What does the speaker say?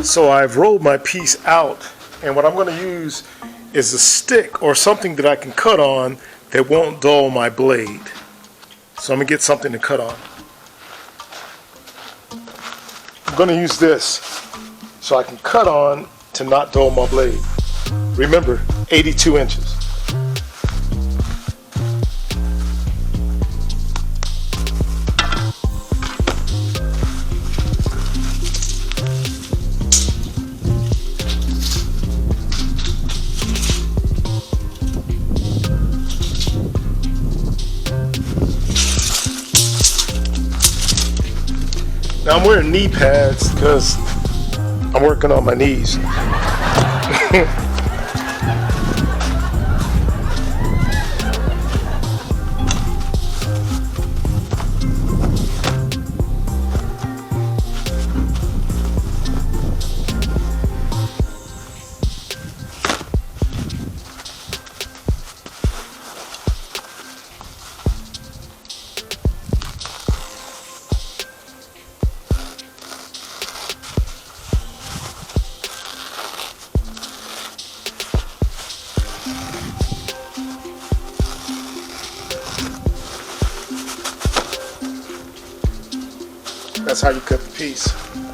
So I've rolled my piece out, and what I'm going to use is a stick or something that I can cut on that won't dull my blade. So I'm going to get something to cut on. I'm going to use this so I can cut on to not dull my blade. Remember, 82 inches. Now I'm wearing knee pads because I'm working on my knees. That's how you cut the piece.